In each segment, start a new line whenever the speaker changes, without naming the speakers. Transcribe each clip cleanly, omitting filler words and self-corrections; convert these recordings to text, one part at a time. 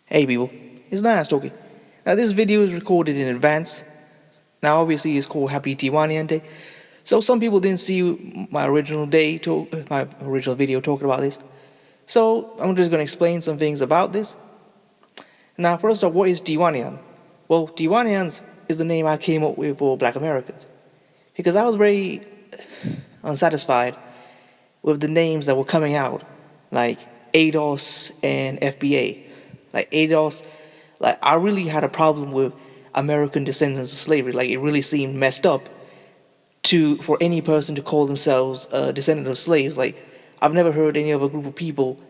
Hey people, it's Nice talking. Now this video is recorded in advance. Now obviously it's called Happy Tiwaniyan Day. So some people didn't see my original video talking about this. So I'm just gonna explain some things about this. Now first off, what is Tiwaniyan? Well, Tiwaniyan is the name I came up with for Black Americans. Because I was very unsatisfied with the names that were coming out, like ADOS and FBA. Like ADOS, like I really had a problem with American descendants of slavery. Like it really seemed messed up to for any person to call themselves a descendant of slaves. Like I've never heard any other group of people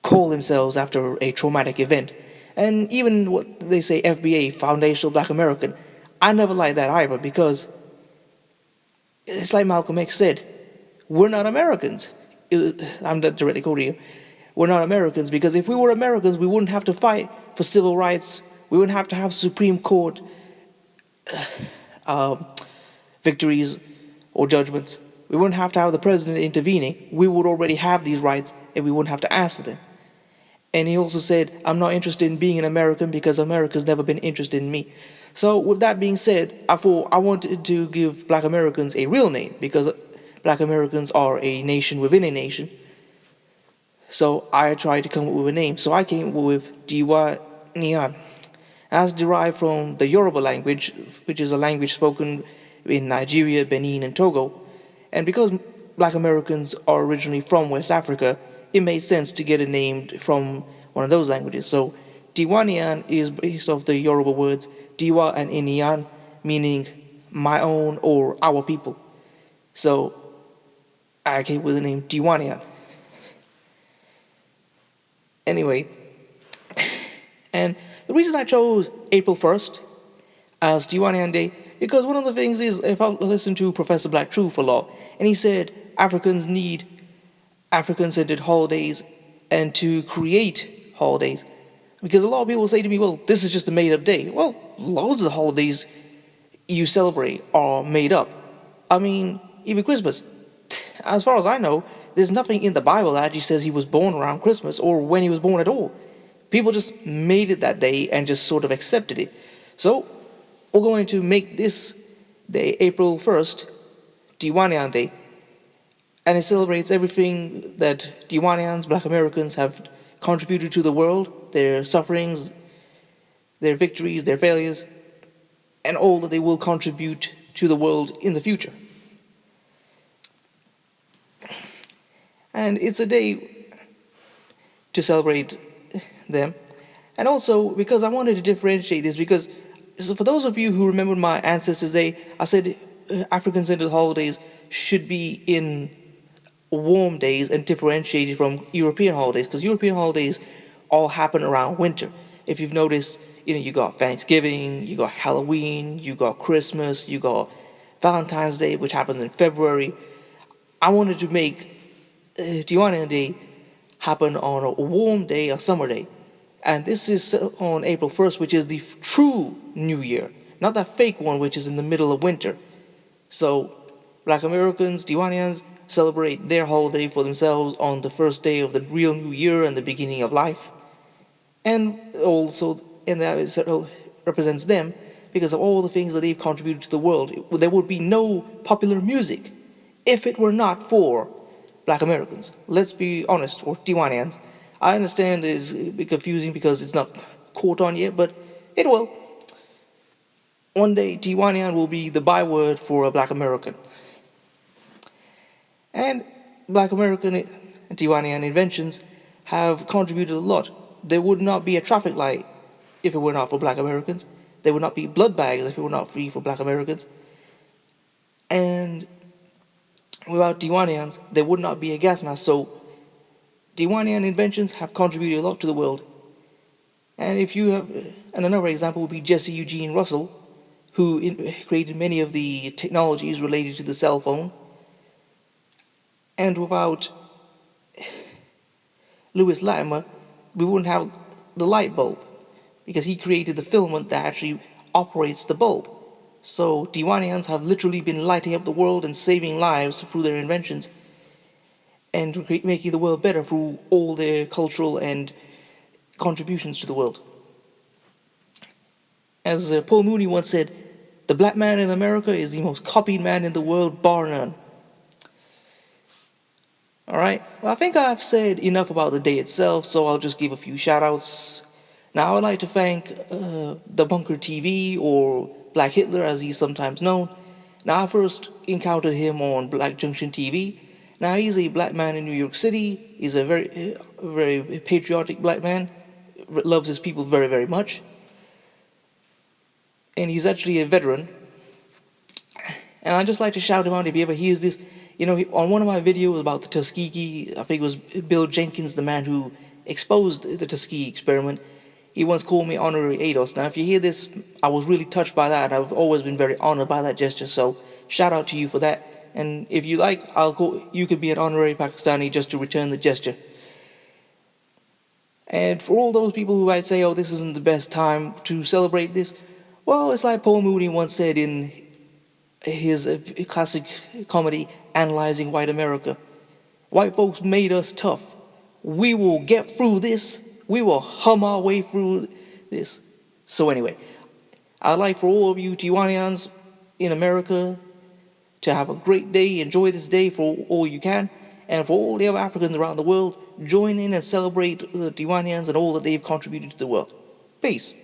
call themselves after a traumatic event. And even what they say FBA, Foundational Black American, I never liked that either because it's like Malcolm X said, we're not Americans. I'm not directly quoting him. We're not Americans because if we were Americans, we wouldn't have to fight for civil rights. We wouldn't have to have Supreme Court victories or judgments. We wouldn't have to have the president intervening. We would already have these rights and we wouldn't have to ask for them. And he also said, I'm not interested in being an American because America's never been interested in me. So with that being said, I thought I wanted to give Black Americans a real name because Black Americans are a nation within a nation. So I tried to come up with a name. So I came up with Tiwaniyan. As derived from the Yoruba language, which is a language spoken in Nigeria, Benin, and Togo. And because Black Americans are originally from West Africa, it made sense to get a name from one of those languages. So Tiwaniyan is based off the Yoruba words Tiwa and Iniyan, meaning my own or our people. So I came with the name Tiwaniyan. Anyway, and the reason I chose April 1st as Tiwaniyan Day, because one of the things is, if I listen to Professor Black Truth a lot, and he said Africans need African-centered holidays and to create holidays. Because a lot of people say to me, well, this is just a made-up day. Well, loads of holidays you celebrate are made up. I mean, even Christmas. As far as I know, there's nothing in the Bible that actually says he was born around Christmas or when he was born at all. People just made it that day and just sort of accepted it. So, we're going to make this day, April 1st, Tiwaniyan Day. And it celebrates everything that Tiwaniyans, Black Americans, have contributed to the world, their sufferings, their victories, their failures, and all that they will contribute to the world in the future. And it's a day to celebrate them. And also, because I wanted to differentiate this, because so for those of you who remember my Ancestors Day, I said African-centered holidays should be in warm days and differentiated from European holidays, because European holidays all happen around winter. If you've noticed, you got Thanksgiving, you got Halloween, you got Christmas, you got Valentine's Day, which happens in February. I wanted to make Tiwaniyan Day happen on a warm day, a summer day. And this is on April 1st, which is the true New Year, not that fake one which is in the middle of winter. So, Black Americans, Tiwaniyans, celebrate their holiday for themselves on the first day of the real New Year and the beginning of life. And also, and that represents them because of all the things that they've contributed to the world. There would be no popular music if it were not for Black Americans. Let's be honest, or Tiwaniyans. I understand it's a bit confusing because it's not caught on yet, but it will. One day, Tiwaniyan will be the byword for a Black American. And Black American and Tiwaniyan inventions have contributed a lot. There would not be a traffic light if it were not for Black Americans. There would not be blood bags if it were not free for Black Americans. And without Tiwaniyans, there would not be a gas mask. So Tiwaniyan inventions have contributed a lot to the world. And and another example would be Jesse Eugene Russell, who created many of the technologies related to the cell phone. And without Lewis Latimer, we wouldn't have the light bulb, because he created the filament that actually operates the bulb. So Tiwaniyans have literally been lighting up the world and saving lives through their inventions, and making the world better through all their cultural and contributions to the world. As Paul Mooney once said, the black man in America is the most copied man in the world, bar none. Alright, well, I think I've said enough about the day itself, so I'll just give a few shout outs. Now, I would like to thank the Bunker TV, or Black Hitler as he's sometimes known. Now, I first encountered him on Black Junction TV. Now, he's a black man in New York City. He's a very patriotic black man, loves his people very, very much. And he's actually a veteran. And I'd just like to shout him out if he ever hears this. You know, on one of my videos about the Tuskegee, I think it was Bill Jenkins, the man who exposed the Tuskegee experiment, he once called me honorary ADOS. Now, if you hear this, I was really touched by that. I've always been very honored by that gesture, so shout out to you for that. And if you like, you could be an honorary Pakistani just to return the gesture. And for all those people who might say, oh, this isn't the best time to celebrate this, well, it's like Paul Mooney once said in his classic comedy, Analyzing White America. White folks made us tough. We will get through this. We will hum our way through this. So anyway, I'd like for all of you Tiwaniyans in America to have a great day. Enjoy this day for all you can. And for all the other Africans around the world, join in and celebrate the Tiwaniyans and all that they've contributed to the world. Peace.